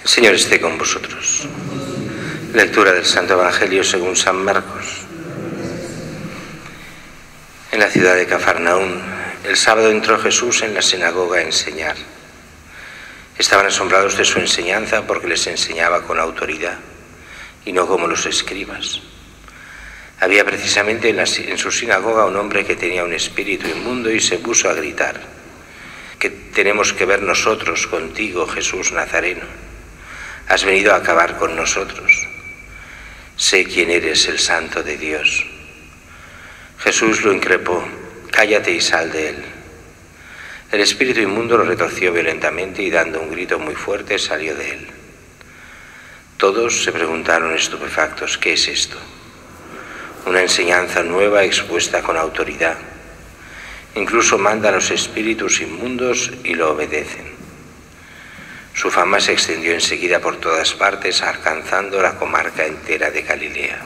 El Señor esté con vosotros. Lectura del Santo Evangelio según San Marcos. En la ciudad de Cafarnaún, el sábado entró Jesús en la sinagoga a enseñar. Estaban asombrados de su enseñanza porque les enseñaba con autoridad y no como los escribas. Había precisamente en su sinagoga un hombre que tenía un espíritu inmundo y se puso a gritar: ¿Qué tenemos que ver nosotros contigo, Jesús Nazareno? Has venido a acabar con nosotros. Sé quién eres, el Santo de Dios. Jesús lo increpó: cállate y sal de él. El espíritu inmundo lo retorció violentamente y dando un grito muy fuerte salió de él. Todos se preguntaron estupefactos: ¿qué es esto? Una enseñanza nueva expuesta con autoridad. Incluso manda a los espíritus inmundos y lo obedecen. Su fama se extendió enseguida por todas partes, alcanzando la comarca entera de Galilea.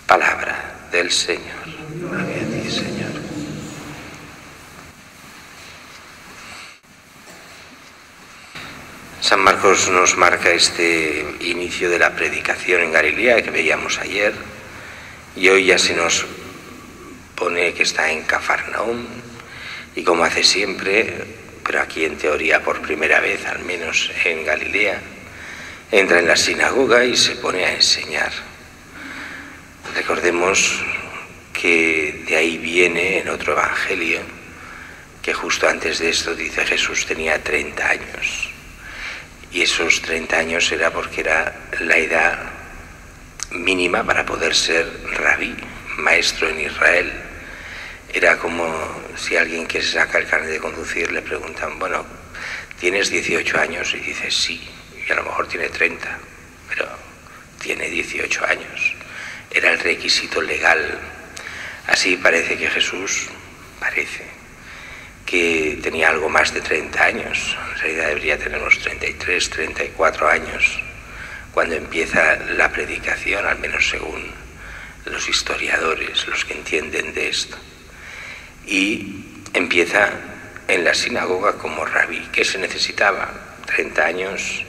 Palabra del Señor. Gloria a ti, Señor. San Marcos nos marca este inicio de la predicación en Galilea que veíamos ayer, y hoy ya se nos pone que está en Cafarnaún, y como hace siempre, pero aquí en teoría por primera vez, al menos en Galilea, entra en la sinagoga y se pone a enseñar. Recordemos que de ahí viene en otro evangelio que justo antes de esto dice Jesús tenía 30 años. Y esos 30 años era porque era la edad mínima para poder ser rabí, maestro en Israel. Era como si alguien que saca el carnet de conducir le preguntan: bueno, ¿tienes 18 años? Y dice sí, y a lo mejor tiene 30, pero tiene 18 años. Era el requisito legal. Así parece que Jesús, que tenía algo más de 30 años. En realidad debería tener unos 33, 34 años cuando empieza la predicación, al menos según los historiadores, los que entienden de esto. Y empieza en la sinagoga como rabí. ¿Qué se necesitaba? 30 años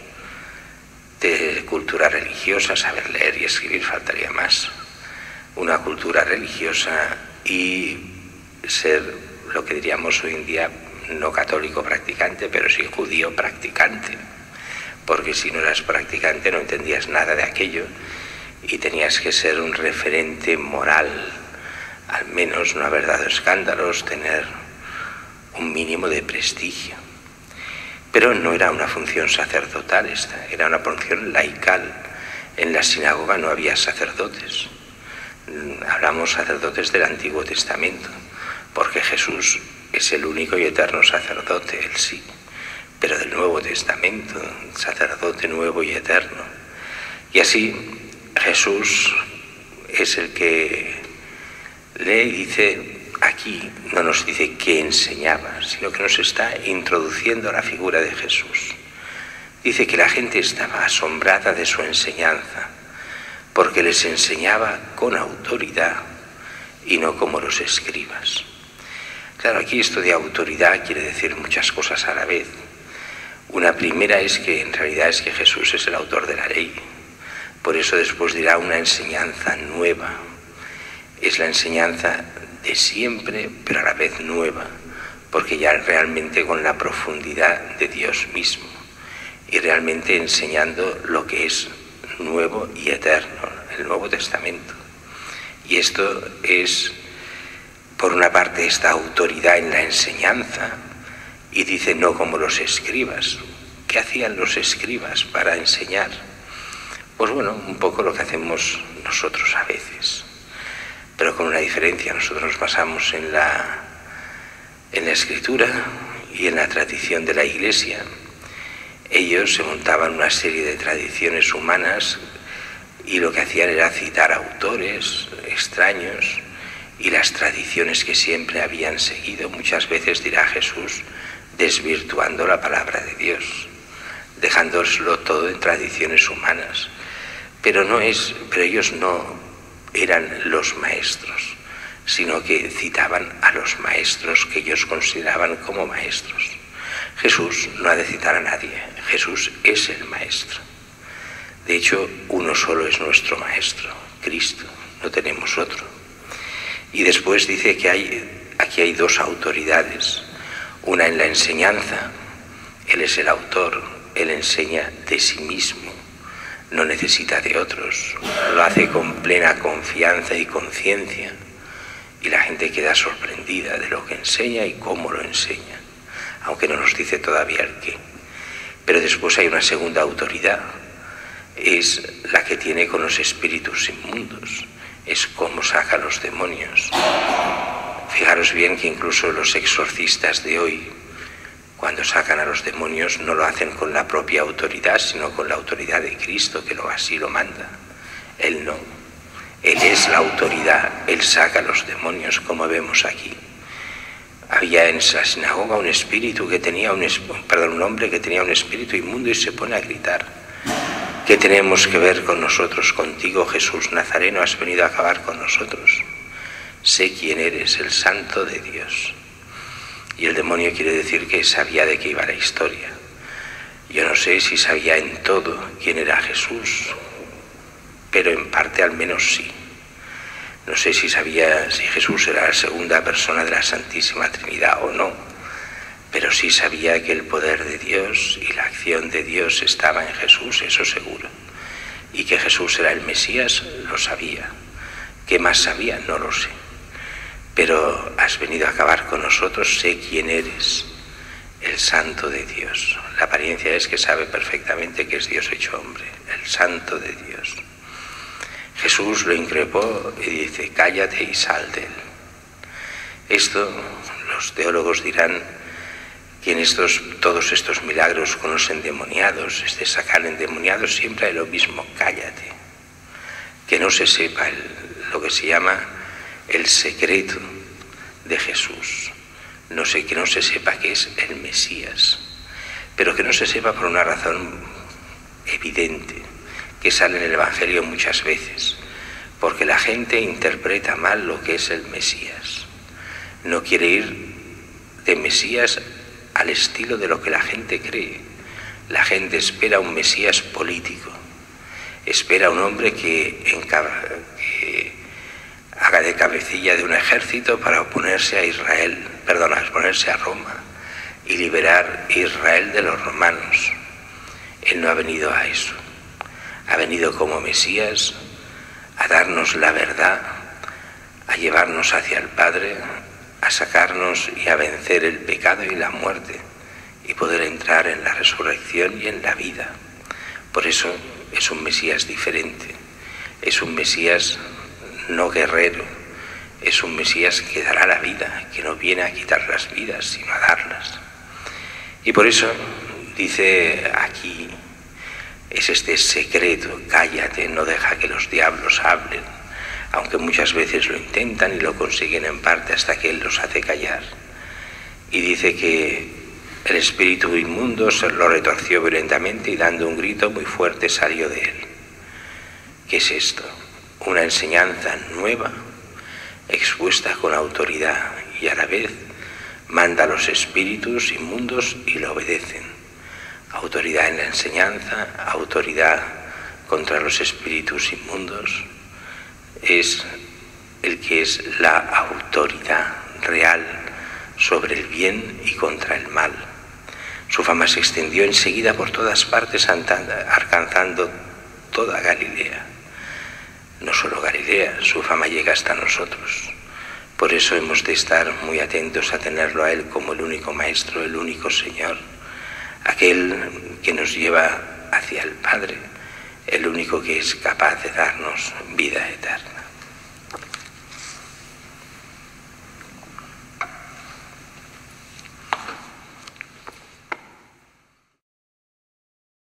de cultura religiosa, saber leer y escribir, faltaría más. Una cultura religiosa y ser lo que diríamos hoy en día no católico practicante, pero sí judío practicante. Porque si no eras practicante no entendías nada de aquello y tenías que ser un referente moral, al menos no haber dado escándalos, tener un mínimo de prestigio. Pero no era una función sacerdotal esta, era una función laical. En la sinagoga no había sacerdotes. Hablamos sacerdotes del Antiguo Testamento, porque Jesús es el único y eterno sacerdote, él sí. Pero del Nuevo Testamento, sacerdote nuevo y eterno. Y así Jesús es el que lee y dice, aquí no nos dice qué enseñaba, sino que nos está introduciendo a la figura de Jesús. Dice que la gente estaba asombrada de su enseñanza, porque les enseñaba con autoridad y no como los escribas. Claro, aquí esto de autoridad quiere decir muchas cosas a la vez. Una primera es que en realidad es que Jesús es el autor de la ley. Por eso después dirá una enseñanza nueva. Es la enseñanza de siempre, pero a la vez nueva, porque ya realmente con la profundidad de Dios mismo y realmente enseñando lo que es nuevo y eterno, el Nuevo Testamento. Y esto es, por una parte, esta autoridad en la enseñanza, y dice no como los escribas. ¿Qué hacían los escribas para enseñar? Pues bueno, un poco lo que hacemos nosotros a veces, pero con una diferencia. Nosotros nos basamos en la Escritura y en la tradición de la Iglesia. Ellos se montaban una serie de tradiciones humanas y lo que hacían era citar autores extraños y las tradiciones que siempre habían seguido. Muchas veces dirá Jesús desvirtuando la palabra de Dios, dejándoslo todo en tradiciones humanas. Pero ellos no eran los maestros, sino que citaban a los maestros que ellos consideraban como maestros. Jesús no ha de citar a nadie. Jesús es el Maestro. De hecho, uno solo es nuestro Maestro, Cristo, no tenemos otro. Y después dice que aquí hay dos autoridades, una en la enseñanza, Él es el autor, Él enseña de sí mismo, no necesita de otros, lo hace con plena confianza y conciencia, y la gente queda sorprendida de lo que enseña y cómo lo enseña, aunque no nos dice todavía el qué. Pero después hay una segunda autoridad, es la que tiene con los espíritus inmundos, es cómo saca a los demonios. Fijaros bien que incluso los exorcistas de hoy, cuando sacan a los demonios, no lo hacen con la propia autoridad, sino con la autoridad de Cristo, que así lo manda. Él no. Él es la autoridad, Él saca a los demonios, como vemos aquí. Había en la sinagoga un espíritu que tenía un hombre que tenía un espíritu inmundo y se pone a gritar: ¿qué tenemos que ver con nosotros? Contigo, Jesús Nazareno, has venido a acabar con nosotros. Sé quién eres, el Santo de Dios. Y el demonio quiere decir que sabía de qué iba la historia. Yo no sé si sabía en todo quién era Jesús, pero en parte al menos sí. No sé si sabía si Jesús era la segunda persona de la Santísima Trinidad o no, pero sí sabía que el poder de Dios y la acción de Dios estaba en Jesús, eso seguro. Y que Jesús era el Mesías, lo sabía. ¿Qué más sabía? No lo sé. Pero has venido a acabar con nosotros, sé quién eres, el Santo de Dios. La apariencia es que sabe perfectamente que es Dios hecho hombre, el Santo de Dios. Jesús lo increpó y dice: cállate y sal de él. Esto, los teólogos dirán que en todos estos milagros con los endemoniados, sacar endemoniados, siempre hay lo mismo: cállate. Que no se sepa lo que se llama el secreto de Jesús. Que no se sepa que es el Mesías, pero que no se sepa por una razón evidente, que sale en el Evangelio muchas veces, porque la gente interpreta mal lo que es el Mesías. No quiere ir de Mesías al estilo de lo que la gente cree. La gente espera un Mesías político, espera un hombre que haga de cabecilla de un ejército para oponerse a Roma y liberar a Israel de los romanos. Él no ha venido a eso. Ha venido como Mesías a darnos la verdad, a llevarnos hacia el Padre, a sacarnos y a vencer el pecado y la muerte y poder entrar en la resurrección y en la vida. Por eso es un Mesías diferente, es un Mesías no guerrero, es un Mesías que dará la vida, que no viene a quitar las vidas, sino a darlas. Y por eso dice aquí, es este secreto: cállate, no deja que los diablos hablen, aunque muchas veces lo intentan y lo consiguen en parte hasta que Él los hace callar. Y dice que el espíritu inmundo se lo retorció violentamente y dando un grito muy fuerte salió de él. ¿Qué es esto? Una enseñanza nueva, expuesta con autoridad, y a la vez manda a los espíritus inmundos y lo obedecen. Autoridad en la enseñanza, autoridad contra los espíritus inmundos, es el que es la autoridad real sobre el bien y contra el mal. Su fama se extendió enseguida por todas partes, alcanzando toda Galilea. No solo Galilea, su fama llega hasta nosotros. Por eso hemos de estar muy atentos a tenerlo a Él como el único Maestro, el único Señor, aquel que nos lleva hacia el Padre, el único que es capaz de darnos vida eterna.